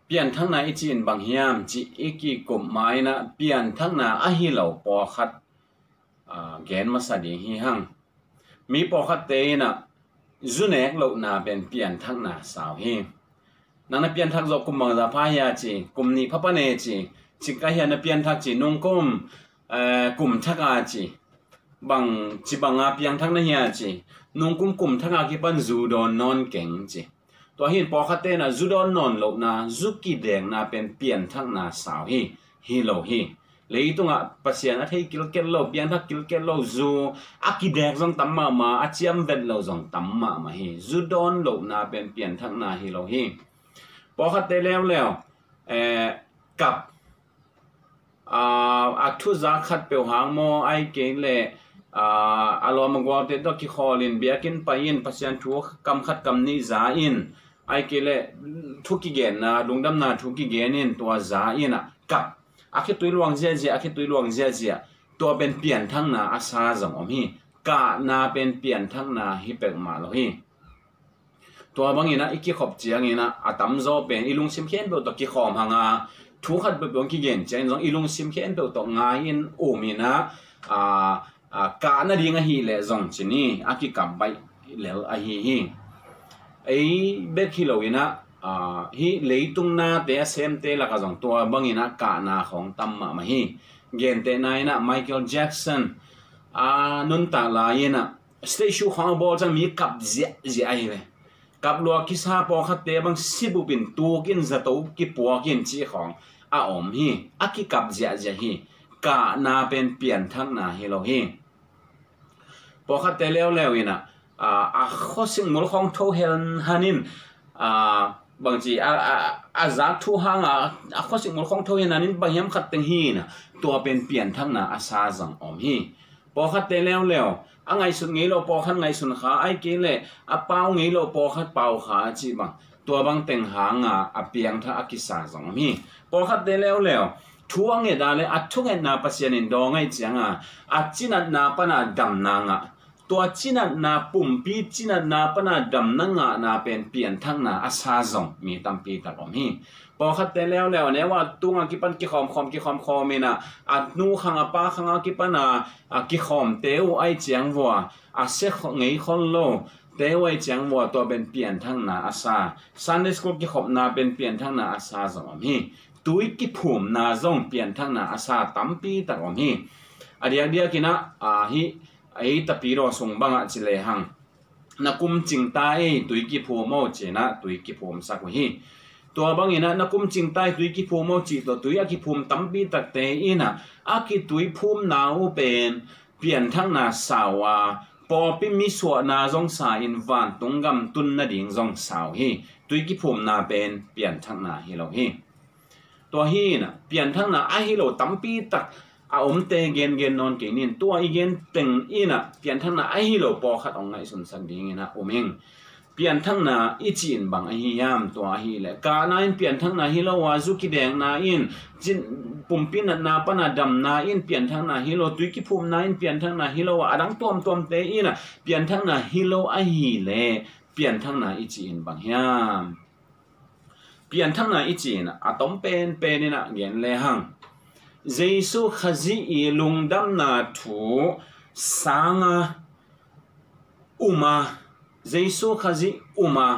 เปลี่ยนทั้งนาจีนบางยามจีอีกีกลุ่มไม้นะเปลี่ยนทั้งนาอหิเหล่าปอคัดแกนมาสดีฮีหังมีปอคัดเตนะจุนเอกเหล่านาเป็นเปลี่ยนทั้งนาสาวฮีนั่นเปลี่ยนทักจกุมมังดาพายาจีกุมนี้พับเนจีจิกะเฮียนเปลี่ยนทักจีนุ่งกุมกุมทักอาจีบางจีบางอาเปลี่ยนทั้งนาเฮียจีนุ่งกุมทักอากิปันจูดอนนอนเก่งจีตัวหินปอคัดเตนะจูดอนนอนเหล่านาจุกีแดงนาเป็นเปลี่ยนทั้งนาสาวฮีเหล่าฮีเลยตรงอ่ะปัสยานะที่กิลเกลโลเปลี่ยนทักกิลเกลโลจูอากิแดงจงตั้มมาอาเจียมเวดโลจงตั้มมาฮีจูดอนเหล่านาเป็นเปลี่ยนทั้งนาฮีเหล่าฮีพอคัดเตแล้วกับอักทุจักขัดเปียวหางโมไอเกลอารมณ์มังกรเตดกิคอลินเบียกินไปอินปัสยันทัวกำขัดกำนี้จ่าอินไอเกลทุกิเกนนะลุงดำนาทุกิเกนินตัวจ่าอินกับอาคิตุยลวงเจียอาคิตุยลวงเจียตัวเป็นเปลี่ยนทั้งนาอาซาจังอมฮีกะนาเป็นเปลี่ยนทั้งนาฮิเปกมาโลฮีตัวบางอย่างนะอีกขอบเจียงนะอาตัมโซเป็นอีลุงซิมเขียนเปตัวกี่ขอมหางาทุกขัดเปตัวกี่เกณฑ์เจนจงอีลุงซิมเขียนเปตัวง่ายอินโอมีนะการนั่นดีงาฮีเล่จงจีนี่อากิกับไปเล่อาฮีไอเบคิโลวินะฮีเลยตุงนาเตะเซมเตะละก็จงตัวบางอย่างนะกานาของตัมมาฮีเกณฑ์เตะนายนะไมเคิลแจ็คสันนุนตาลายนะสเตชูของบอลจังมีกับเจียเลยกับลัวกิสฮาปอคัดเตะบางสิบุปินตัวกินจะตัวกิปัวกินจีของอมฮีอากิกับเจียฮีกานาเป็นเปลี่ยนทั้งนาฮีโลฮีพอคัดเตะแล้วอินะข้อสิ่งมุลของโทเฮลฮันินบางทีจากทุหังข้อสิ่งมุลของโทเฮลฮันินบางยามคัดเตะฮีนะตัวเป็นเปลี่ยนทั้งนาอาซาจังอมฮีพอคัดเตะแล้วไงสุดงี้เราปอคัดไงสุดขาไอ้เกลเป้างี้เราปอคัดเป้าขาจีบังตัวบางเต็งหางเปียงท่าอากิสาจังมีปอคัดเตะแล้วทัวงเงดาเลยทุกเงนาปัสยานินดองไงจังจีนัดนาปนาดำนางตัวจีนัดนาปุ่มปีจีนัดนาปนาดำนางนาเป็นเปลี่ยนทั้งนาอาซาจังมีตั้มปีตลอดมีพอคัดเตะแล้วเนี่ยว่าตัวกิปันกิคอมมีนะนูขังป้าขังกิปันกิคอมเตวไอเจียงวัวเสกไงคนโลเตวไอเจียงวัวตัวเป็นเปลี่ยนทั้งนาอาซาซันเดสกุลกิคอมนาเป็นเปลี่ยนทั้งนาอาซาจังมีตุยกิภูมินาจงเปลี่ยนทั้งนาอาซาตั้มปีตลอดมีเดียกินะฮิไอตะปีโรส่งบังจิเลหังนักกุมจิงตายตุยกิภูมิโมเจนะตุยกิภูมิสักวีตัวบางอย่างนักกุมจิงใต้ตุยกิภูมิจีตัวตุยอากิภูมิตั้มปีตักเตอินะอากิตุยภูมินาอุเป็นเปลี่ยนทั้งนาสาวปอปิมิสวนาจงสาอินวันตุงกำตุนนาดิ่งจงสาวฮีตุยกิภูมินาเป็นเปลี่ยนทั้งนาฮิโลฮีตัวฮีนะเปลี่ยนทั้งนาไอฮิโลตั้มปีตักอมเตเกนนอนเกนินตัวอีเกนเต็งอินะเปลี่ยนทั้งนาไอฮิโลปอขัดองไงสุนสันดิ่งนะอมเองเปลี่ยนทั้งนาอิจินบางฮิยามตัวฮิเลกานาอินเปลี่ยนทั้งนาฮิโลวาซุกิแดงนาอินจินปุ่มปินนาปนาดำนาอินเปลี่ยนทั้งนาฮิโลตุยกิภูมินาอินเปลี่ยนทั้งนาฮิโลอดังตัวมเตอินะเปลี่ยนทั้งนาฮิโลฮิเลเปลี่ยนทั้งนาอิจินบางฮิยามเปลี่ยนทั้งนาอิจินตอมเป็นนี่นะเย็นเลหังเจสุขจีอีลุงดำนาถูสังอุมาเจสุขจีอุมา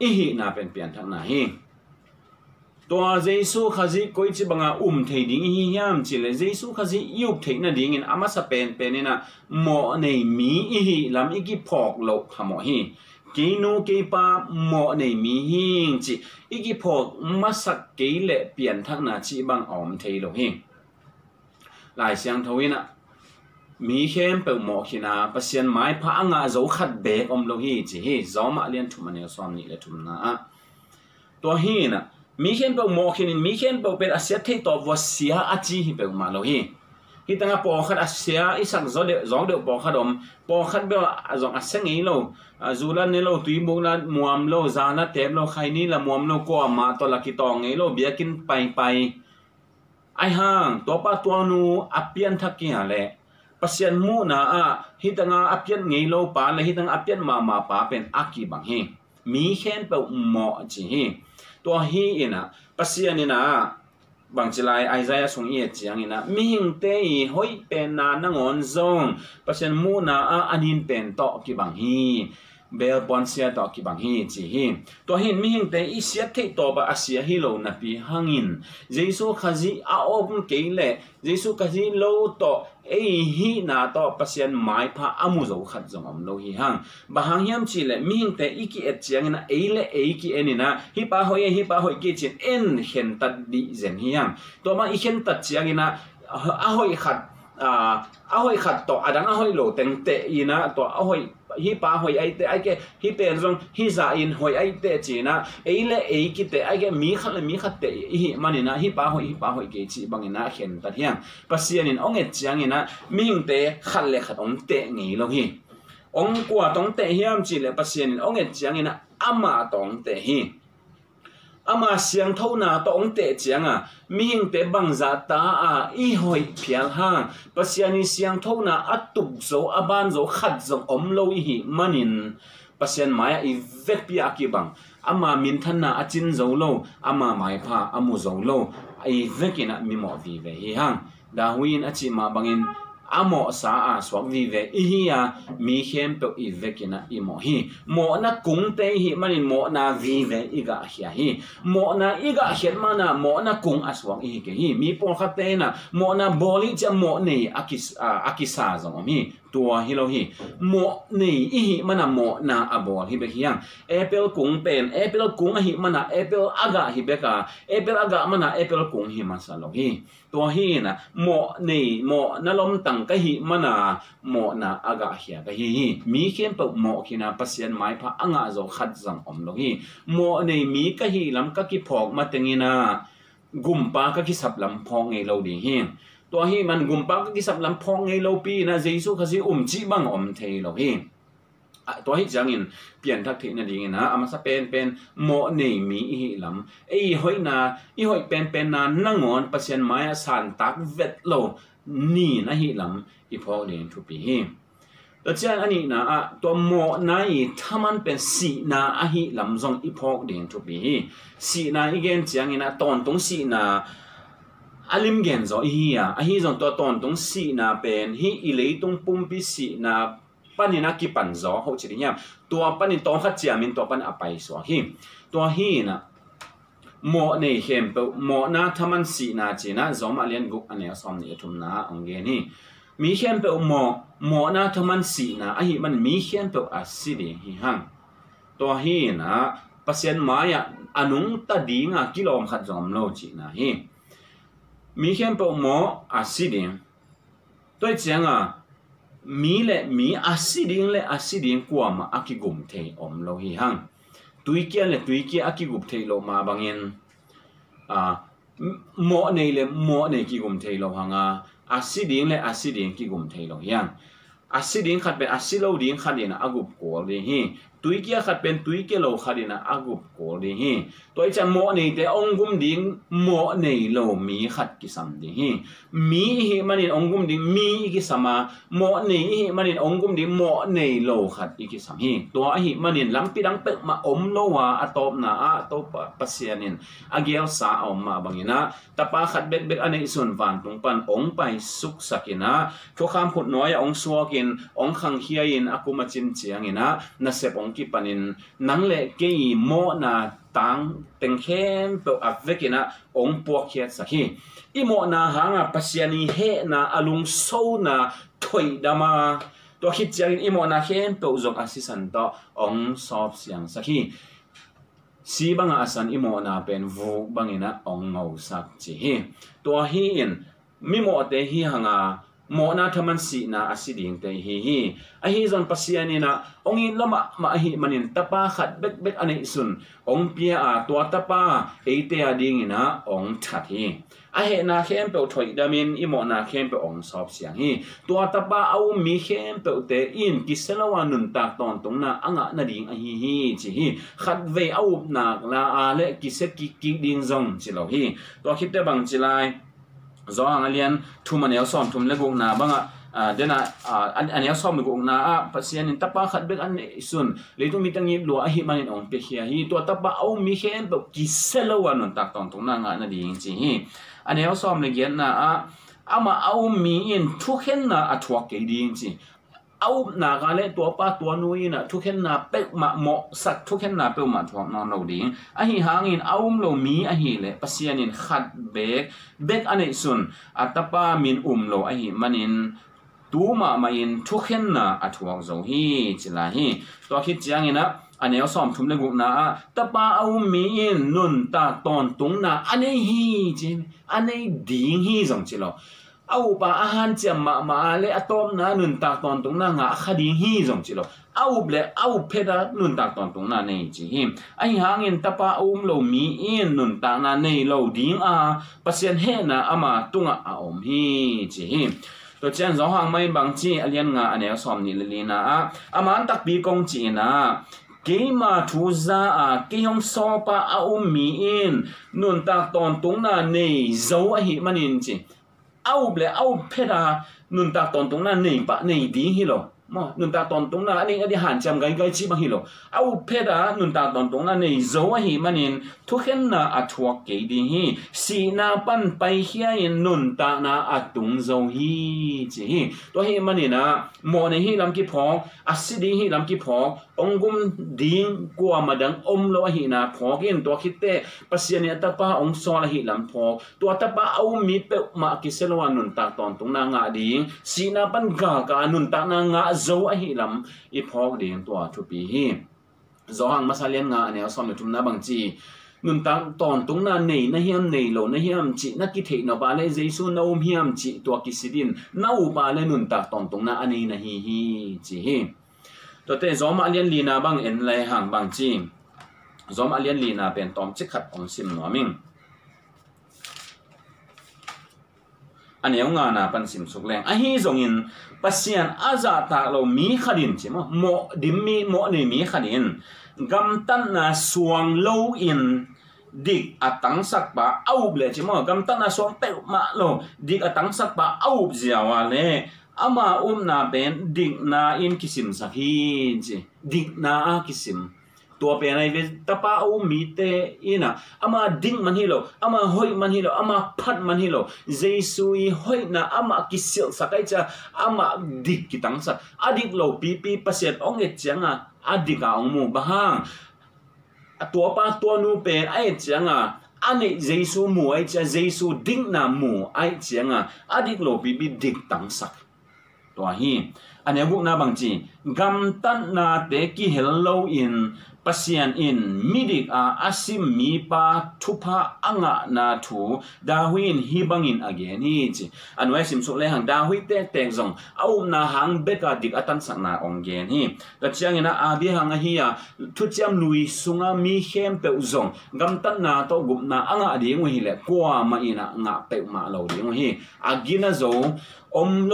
อีหีน่าเป็นเปลี่ยนทั้งนาฮีตัวเจสุขจีก็จะบังเทดิ้งฮียามจิเลเจสุขจียุบเทน่าดิ้งอามาสเป็นนี่นะหมอในมีอีหีลำอีกิพอกโลกขโมฮีกีนูกีปาหมอในมีหิงจิอีกิพอกมาสักกีเละเปลี่ยนทั้งนาชีบังเทโลฮีหลายเสียงทวินะมีเข้มเปิดหมอขีนาปัสยันไม้พระงาโจขัดเบกโลฮีจีฮีจอมาเลียนทุมันเนลซอมนี่เลยทุมนะตัวฮีนะมีเข้มเปิดหมอขีนินมีเข้มเปิดเป็นอาเซียที่ตัววัวเสียอาจีฮีเปิดมาโลฮีที่ตั้งปอขัดอาเซียอีสักจอเดียวปอขัดปอขัดเบลจงอาเซียงี้โลจูรันนี่โลตุยบุกนั้นมัวมโลจานะเต็มโลใครนี่ละมัวมโลก็มาตัวละกิตองงี้โลเบียกินไปไอห่างตัวป้าตัวนูอเปียนทักกี้อะไรปัสยันมูนาฮิตังอเปียนงี้โลปาและฮิตังอเปียนมาปาเป็นอากีบังเฮมีเข็นเปหมอจีเฮ ตัวฮีอินะปัสยานินะบางจิลายไอซายาสงเอียจียงอินะมิหิงเตยหอยเป็นนานงอนซงปัสยานมูนาอันินเป็นต่อกิบังฮีเบลปอนเซียต่อกิบังฮีจีฮีตัวหินมิหิงเตยอิเสียเทตัวบะอาเซียฮิโลนับปีหังอินเจสุขจีอาอมเกยเลเจสุขจีโลต่อฮีนาต่อปัสยานไม้พาอามุโจขัดจงอมโลฮีหังบะหังยามจีเลมิหิงเตยอิกิเอจียงอินะเลกิเอนินะฮิปาหอยกิจินเอ็นเห็นตัดดิเซนฮีหังตัวมาอีเห็นตัดจียงอินะหอยขัดต่ออาดังหอยโลเต็งเตอินะตัวหอยฮิปาหอยไอเตไอเกฮิเป็นจงฮิซาอินหอยไอเตจีนะกิเตไอเกมีขัดเตฮิมันนี่นะฮิปาหอยเกจีบังนี่นะเห็นตัดเฮียงปัสยานินองเอจียงนี่นะมิงเตขัดเลยขัดองเตงี้ลงฮีองกว่าตองเตเฮียมจีเลยปัสยานินองเอจียงนี่นะอามาตองเตฮีอามาเสียงเท่านาตองเตะเจียงมีหิงเตะบังซาตาอีหอยเพียลห่างปัสยานิเสียงเท่านาอัตุกโซอาบานโซขัดโซอมโลอีหิมันินปัสยานมายอีเวกปีอากิบังอามามินทันนาอจินโซโลอามาไมพาอามุโซโลอีเวกินะมีหมอวีเวหิห่างดาวินอจิมาบังอินอโมสาสวกวีเวอีฮียมีเข้มเปอีเวกินะอีโมฮีโมนะกุงเตฮีมันโมนะวีเวอีกะเฮียฮีโมนะอีกะเฮียมันนะโมนะกุงอสวกอีกะฮีมีปอลขัดเตนะโมนะบอลิจะโมนี่อากิซาซงมีตัวฮิโลฮีโมนี่อีฮีมันนะโมนะอบอลฮิเบกยังเอเปิลกุงเป็นเอเปิลกุงอฮีมันนะเอเปิลอากาฮิเบกาเอเปิลอากามันนะเอเปิลกุงฮิมาซาโลฮีตัวฮีนะโมนี่โมนะลมตังกะฮีมันนะโมนะอากาเฮียกะฮีมีเข้มเปโมกินะปัสยันไม้พะอ่างาโซขัดจังอมโลฮีโมนี่มีกะฮีลำกะกิพอกมาตึงินะกุมปากะกิสับลำพองไงเราดีฮีตัวฮีมันกุมปากะกิสับลำพองไงเราปีนะเจสุขสิจีบังเทโลฮีตัวฮีจังอินเปลี่ยนทักทินะดีนะอามาสเป็นโมนี่มีอีลำหอยนาหอยเป็นนานั่งงอนปัสยันไม้สันตักเวทโลนี่นะฮีลำอีพอเรียนทุปีฮีแต่เจ้าอันนี้นะตัวโมนาอีถ้ามันเป็นสีนาอะฮีลำจงอีพอเรียนทุปีฮีสีนาอีเกนจังอินะตอนตรงสีนาอาลิมเกนจอฮีฮีจงตัวตอนตรงสีนาเป็นฮีอีเลยตรงปุ่มปีสีนาปันนี่นักกีปันจอเขาจะได้ยังตัวปันนี่ต้องขัดเจียมินตัวปันอภัยสวะฮีตัวฮีนะโมในเข้มเปโมนาทำมันสีนาจีนะจอมาเรียนกุกอันนี้สอนนี่ทุมนาองเกนี่มีเข้มเปโมนาทำมันสีนาไอ้มันมีเข้มเปอาศิดีฮีฮังตัวฮีนะปัสยันมายอนุงตัดดีงากิโลมขัดจอมโลจีนะฮีมีเข้มเปโมอาศิดีตัวเจียงมีอาศิดิงกว่ามาอากิกุมเทอมโลหิหังตุยเกียอากิกุมเทโลมาบางเงินโมเนกิกุมเทโลหังอาศิดิงกิกุมเทโลยังอาศิดิงขัดเป็นอาศิโลดิงขัดเนี่ยนะอากุบโกลดิตุยเกียขัดเป็นตุยเกียโลขัดเนี่ยนะอากุบโกลดิตัวจะโมเนแต่องกุมดิงโมเนโลมีขัดกิสัมดิมีมันนี่องกุมดิงมีกิสัมโมเนมันนี่องกุมดิงโมเนโลขัดกิสัมตัวมันนี่ลำปีดังเปิดมาอมโลวาอตบนะตบปัสยานินอาเกียวสาอมมาบางนะแต่ปาขัดเบ็ดอันนี้ส่วนวันตรงปันองไปสุกสักินะทุกคำพูดน้อยองสวกินองขังเฮียอินอากุมาจินเจียงนะน่าเสพองกิปันินนังเละเกยโมนาตังเต็งเข้มเปอเวกินะองปวกเขียดสักทีอีโมนาหางปัสยานีเฮนาอลุงโซนาถอยดามาตัวคิดเจียงอีโมนาเข้มเปอจงอาศิสันต่อองสอบเสียงสักทีสีบังอาสันอีโมนาเป็นวูบังอินะองเงาสักจีตัวฮีอินมิโมเตฮีหางโมนาทมันสีนาอาศิดิงเตฮีไอฮีจนปัสยานีนะองอินละมาฮีมันินตาปาขัดเบ็ดอันนี้สุนองเปียตัวตาปาเอเตียดิงนะองทัดฮีไอเฮนาเข้มเปอถอยดามินอีโมนาเข้มเปอองสอบเสียงฮีตัวตาปาเอามีเข้มเปอเตอินกิเซลวานุนตากตอนตรงน่ะอ่างนาดิงอฮีจีฮีขัดเวเอาหนักลาอาเลกิเซกิดิงซงจิโลฮีตัวคิดได้บางจิไลจออังเลียนทุมันเอลซอมทุมเลกุกนาบัง เดี๋ยวนะอันนี้ซ้อมมีกูนะภาษาเนี่ยตับปะขัดเบกอันนี้ส่วนเลยต้องมีตั้งยี่ลัวหิมันองเปียฮีฮีตัวตับปะเอามีแค่แบบกิเซลวันนั่นตักตอนตรงนั้นงานนั่นดีจริงๆฮีอันนี้ซ้อมเลยเกียรนะมาเอามีอินทุกเห็นนะทวกกี่ดีจริงเอาหน้ากันเลยตัวป้าตัวนุ้ยนะทุกเห็นนะเป็กมาเหมาะสักทุกเห็นนะเป็กมาทวกนอนเราดีหางอินเอาเรามีเลยภาษาเนี่ยขัดเบกอันนี้ส่วนตับปะมินเรามันอินตัวมาอินทุกเห็นนะทวกเราฮีจิลาฮีตัวคิดจังอินะอันนี้ซ้อมทุ่มเลยกูนะตับปะเอามีอินนุนตาตอนตรงนะอันนี้ฮีจิอันนี้ดีฮีจังจิโลเอาปะอาหารเจียมมาเลยอะตอมนะนุนตาตอนตรงนั้นคดีฮีจังจิโลเอาเบลเอาเพดานุนตาตอนตรงนั้นนี่จิฮิหางอินตับปะเอาเรามีอินนุนตานั้นในเราดีภาษาเฮนะมาตุงเอาฮีจิฮิตัวเช่นสองหางไม่บางจีอเลียนงาอันนี้ซ้อมนี่เลยนะมันตักปีกงจีนะเกี่ยมาทูซาเกี่ยงสอบเอามีอินนุนตาตอนตรงนั้นในโซ่มันอินจีเอาเบลเอาเพดานุนตาตอนตรงนั้นในปะในดีฮิโลนุนตาตอนตรงนั้นอันนี้หันจำไกลชิบะฮิโลเอาเพดานุนตาตอนตรงนั้นในโซ่มันอินทุกเห็นนะทวกเกดีฮีสีนาปันไปเฮียนนุนตานาตุงโซ่ฮีจีฮีตัวฮีมันอินะโมในฮีลำกิพองสิดีฮีลำกิพององกุมดิ้งกว่ามาดังโลหินะพอกินตัวคิดเตะปัสยานีตาป้าองซอลหิลำพอตัวตาป้าเอามีเปมากิเซลวานุนตาตอนตรงนางาดิ้งสีนาปันกากานุนตานางาโซหิลำอีพอกดิ้งตัวทุปีฮีจอหังมาซาเลียนงาเนี่ยสอนในทุนนาบังจีนุนตาตอนตรงนั้นในเฮียมในโลในเฮียมจีนักกิเทนบาเลเจสุนเอาเฮียมจีตัวกิสิดินนาอุบาเลนุนตาตอนตรงนั้นอันนี้นะฮีจีฮีตัวเตะจอมาเลียนลีนาบังเอ็นไลห่างบางจีจอมาเลียนลีนาเป็นตอมจิกขัดองซิมหนอมิงอันนี้งานาปันซิมสุกแรงฮีจงอินปัสยานอาซาตาเรามีขดินใช่ไหมโมดิมมีโมนี่มีขดินกำตันนาสวงโลอินดิกอตังสักปะเอาเบลใช่ไหมกำตันนาสวงเตะมาโลดิกอตังสักปะเอาเจียวอะไรมานาเป็นดิกนาอินกิสิมสักฮีจีดิกนากิสิมตัวเป็นไอเวตาป้าเอามีเตอินะมาดิกมันฮิโลมาหอยมันฮิโลมาพัดมันฮิโลเจสุยหอยนะมากิสิลสักไอจ้ามาดิกกิตังสักดิกโลปีภาษาองเอจังดิกองมูบ้างตัวป้าตัวนูเป็นไอจังอันนี้เจสุมูไอจ้าเจสุดิกนามูไอจังดิกโลปีดิกตังสักตัวฮีอันนี้พวกนาบางจีกำตันนาเตกิเฮลโลอินปัสยันอินมิดิกอาซิมมีปาทุพะอ่างนาทูดาวินฮิบังอินอเกนี่จีอันไว้สิมสุเลหังดาวิเตเตงซงเอานาหังเบกาดิกอตันสักนาองเกนี่แต่เชียงอินะอาบิหังฮียทุจามลุยสุงามีเข้มเปอุซงกำตันนาโตกุมนาอ่างอดีงวฮิเลกัวมาอินะงะเปมาเราดีงวฮิอากินะโซโล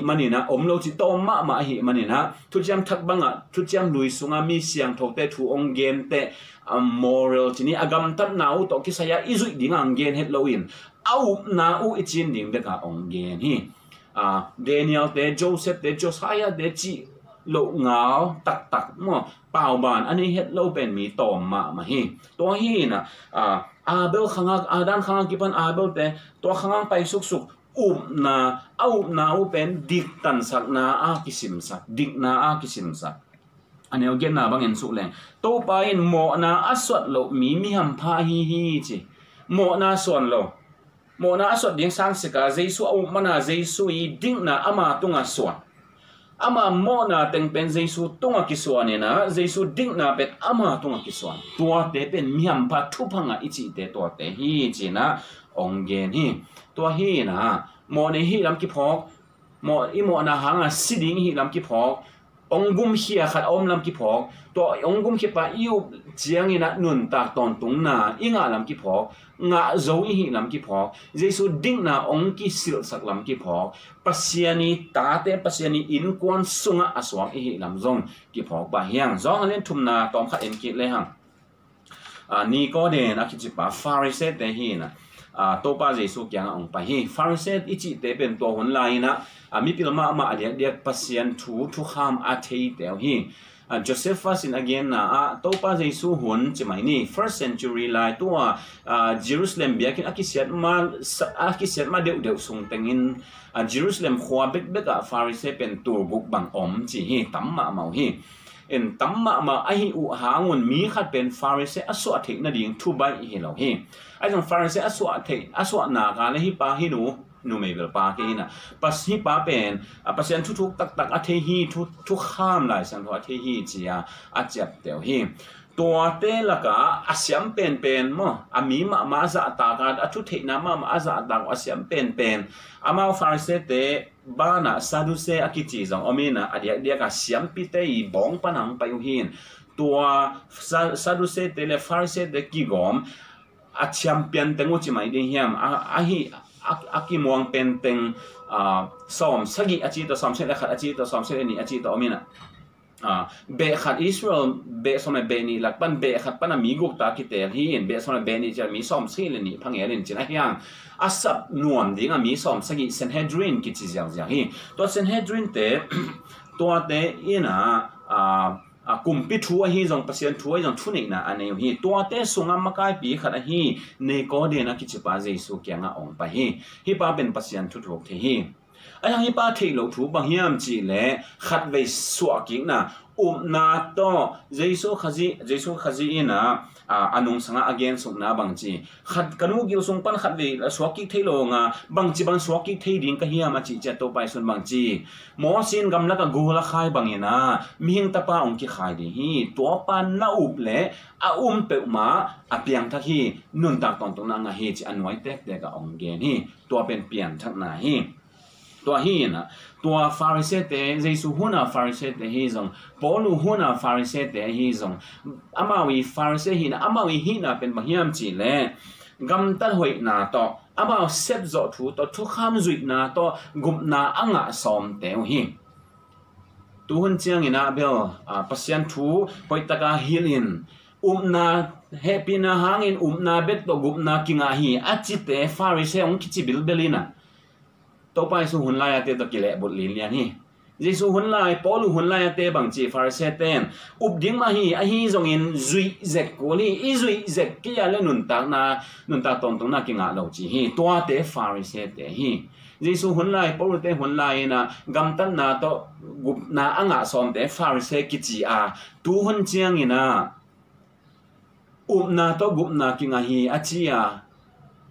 มันนี่นะโลจิโตมามันนี่นะทุกจำทักบังทุกจำลุยสุงามีเสียงทอกเตถูองเกนเตmoral ทีนี้กำตัดนาอุตกิสยาอิจุยดิ่งองเกนเฮดโลอินเอานาอุอิจินดิ่งเด็กองเกนฮีเดนิเอลเตโจเซฟเตโจสายาเดจิโลเงาตักมั่วเปล่าบานอันนี้เฮดโลเป็นมีตอมมาฮีตัวฮีนะอาเบลข้างด้านข้างกิปันอาเบลเตตัวข้างไปสุกนาเอานาเป็นดิกตันสักนากิสิมสักดิกนากิสิมสักอันนี้เอาเก็บนาบางเงินสุแรงโตไปโมนาอสวดโลมีหัมพาฮีจีโมนาส่วนโลโมนาอสวดดิ้งสังสิกาเจสุเอามานาเจสุยดิ้งนามาตุงส่วนมาโมนาเต็งเป็นเจสุตุงกิส่วนเนี่ยนะเจสุดิ้งนาเป็นมาตุงกิส่วนตัวเตเป็นมีหัมพาทุพังอิจิเตตัวเตฮีจีนะองเกนฮีตัวฮีนะโมในฮีลำกิพอกโมนาหางสิดิ้งฮีลำกิพอกองกุมเขียขัดอมลำกิพอกตัวองกุมเขียปะอิวเจียงอินะนุนตาตอนตรงนาอิงาลำกิพอกงาโจอิหิลำกิพอกเจสุดิ้งนาองกิสิลสักลำกิพอกปัสยานีตาเตปัสยานีอินกวนสุงะอสวงอิหิลำจงกิพอกบาเฮียงจองเล่นทุมนาตอมขัดเอ็นกิเลยหังนี่ก็เดนอคิจิปะฟาริเซตเตฮีนะ topa Jesu kyang ong pa hi Pharisee ichi te pen to hun lai na mi pilma ma aliak pasian thu kham a thei tel hi Josephus in again na topa Jesu hun chimai ni first century lai to Jerusalem biakin akisiat ma deu sung tengin Jerusalem khwa bek Pharisee pen tur buk bang om chi hi tamma mau hi en tamma ma ahi u hangun mi khat pen Pharisee aswa thei na ding thu bai hi lo hi ai jong Pharisee aswa na ga le hi pa hi nu mei bel pa ke na pas hi pa pen pasian thu tak a the hi thu kham lai sang tho a the hi chia a chap tel hi to te la ka asiam pen mo ami ma za ta ka a thu the na ma za ta asiam pen ama Pharisee te ba na Sadducee akichi jong omina adia ka siam pi te I bong panang pa hin to Sadducee te le Pharisee de ki gom a champion tengu chi mai de hiam a hi aki muang penteng som sagi achi to som se la khat achi to som se ni achi to omina be khat Israel be som be ni lakpan be khat pana mi guk ta ki tel hi be som be ni ja mi som se le ni phangel chin a hiang asap nuam ding a mi som sagi Sanhedrin ki chi jiang hi to Sanhedrin te to te ina kumpi thu hi jong pasien thu jong thu nei na ane hi to te sunga makai pi khat hi ne ko de na ki chi pa Jesu kyanga ong pa hi pa ben pasien thu thok the hi ai hi pa thei lo thu bang hiam chi le khat ve suwa ki na na to Jesu khazi ina anung sanga again sung na bang chi khat kanu gil sung pan khat ve suwa ki thei lo nga bang chi bang suwa ki thei ding ka hiam chi cha to pai sun bang chi mo sin gam la ka gu la khai bang ina mi hing ta pa ong ki khai di hi to pan na up le a pe ma a piang tha hi nun tak ton na nga hi chi anwai tek te ka ong gen hi to pen pian thak na hi to hi na to Pharisee te Jesu huna Pharisee te hi zong Paulu huna Pharisee te hi zong amawi Pharisee hi na amawi hi na pen mahiam chi le gam tar hoi na to amaw set zo thu to thu kham zui na to gup na anga som te hi tu hun chiang ina bel pasian thu poitaka hilin na happy na hangin na bet to gup na kinga hi achite Pharisee ong kichi bilbelina to pai su hun lai ate to kile bot lin lian hi Jesu hun lai Paulu hun lai ate bang chi Pharisee ten ding ma hi a hi zong in zui zek ko li I zui zek ki ya le nun ta ton na ki nga lo chi hi to te Pharisee te hi Jesu hun lai Paulu te hun lai na gam tan na to gup na anga som te Pharisee ki chi a tu hun chiang ina na to gup na ki nga hi a chi a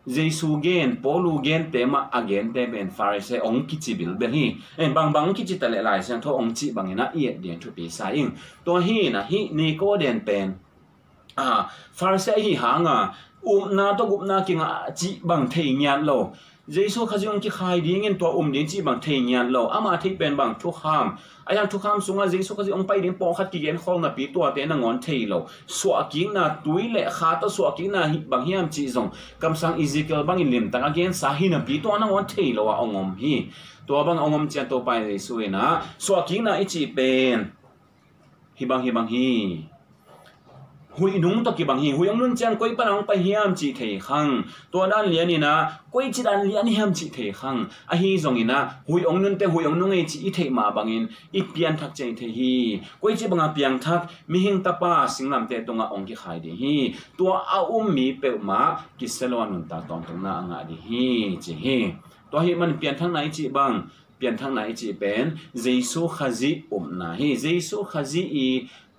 Jesu gen Paulu gen tema again te ben Pharisee ong kichi bil be hi en bang kichi tale lai sang tho ong chi bang ina ie den thu pi sa ing to hi na hi ni ko den pen Pharisee hi hanga na to gup na ki nga chi bang thei nyan lo Jesu khajong ki khai ding in to ding chi bang thei nyan lo ama thei pen bang thu kham ayang thu kham sunga Jesu khaji ong pai ding po khat ki gen khol na pi to te na ngon thei lo so king na tuile kha to so king na hi bang hiam chi zong kam sang Ezekiel bang in lim tang again sa hi na pi to na ngon thei lo ongom hi to bang ongom chen to pai Jesu ina so king na ichi pen hi bang hi hui nung to ki bang hi hui ang nun chan koi panang pa hiam chi thei khang to dan lian ina koi chi dan lian hiam chi thei khang a hi zong ina hui ong nun te hui ong nung ei chi I thei ma bangin I pian thak chei thei hi koi chi banga piang thak mi hing ta pa singlam te tonga ong ki khai di hi to a mi pe ma ki selwa nun ta tong na anga di hi chi hi to hi man pian thang nai chi bang pian thang nai chi pen Jesu khazi na hi Jesu khazi I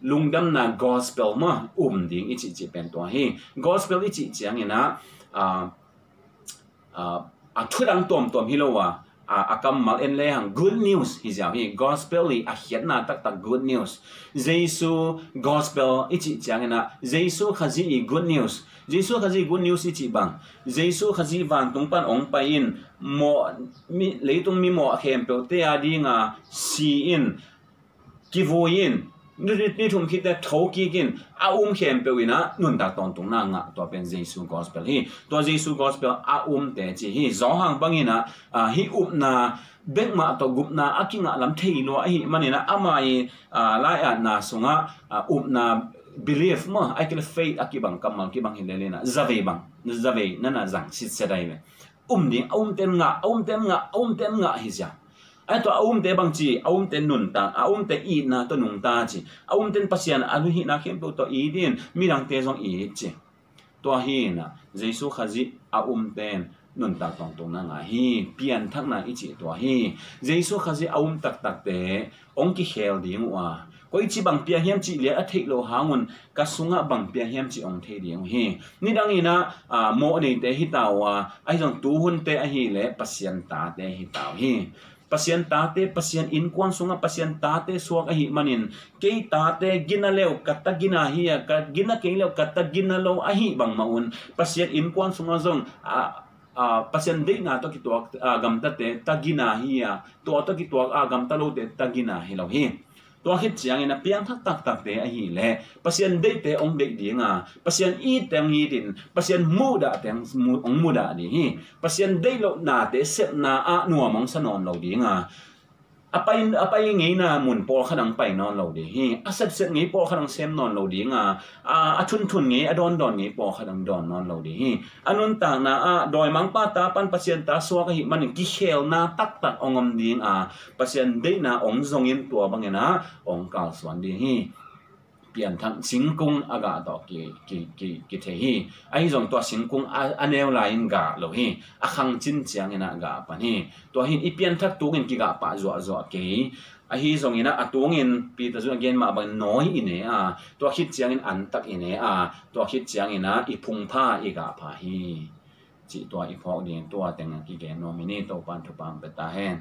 lungdam na gospel ma ding ichi chi pen to hi gospel ichi chiang ina a thurang tom hi lowa akam mal en le hang good news hi jaw hi gospel li a hiat na tak good news Jesu gospel ichi chiang ina Jesu khazi good news Jesu khazi good news ichi bang Jesu khazi van tung pan ong pa in mo mi leitung mi mo khem pe te adi nga si in kivoin ni thum khi te thoki kin a khem pe wina nun ta ton tung na nga to pen Jesu gospel hi to Jesu gospel a te chi hi zo hang bangina hi na bek ma to gup na akinga lam thei lo hi manina amai lai na sunga na belief mo ai kele faith akibang kamal kibang hilelena zave nana zang sit sedai le ding ten nga hizya ai to te bang chi ten nun ta te I na to nung ta chi ten pasian alu hi na khem to I din mirang te zong I chi to hi na jesu khazi ten nun ta tong na nga hi pian thak na I chi to hi jesu khazi tak te ong ki khel ding wa koi chi bang pia hiam chi le a thei lo hangun ka sunga bang pia hiam chi ong thei ding hi ni dang ina mo nei te hi tawa ai jong tu hun te a hi le pasian ta te hi taw hi pasian ta te pasian in kwan sunga pasian ta te suak a hi manin ke ta te ginaleu katta gina hi ka gina ke leu katta ginalo a hi bang maun pasian in kwan sunga zong pasian de na to ki tuak gam ta te tagina hi to ki tuak gam ta lo te tagina hi lo hi to hit chiang ina piang tak te a hi le pasian de te ong de dinga pasian I teng hi din pasian mu da teng mu ong mu da ni hi pasian de lo na te set na a nuamong sanon lo dinga apai ngei na mun por khanang pai non lo de hi asat set ngei por khanang sem non lo dinga a thun ngei adon ngei por khanang don non lo de hi anun ta na doi mang pa ta pan pasien ta so ka hi man ki khel na tak ongom ding pasien de na ong zong in tua bangena ong kal swan de hi pian thang singkung aga to ki the hi ai jong to singkung aneu lain ga lo hi a khang chin chiang ina ga pan hi to hin I pian thak tu ngin ki ga pa zo ke a hi jong ina atung in pi ta zu again ma ban noi ine to hit chiang in an tak ine to hit chiang ina I phung pha I ga pha hi chi to I phok din to teng ki ge nominate to pan thu pang ta hen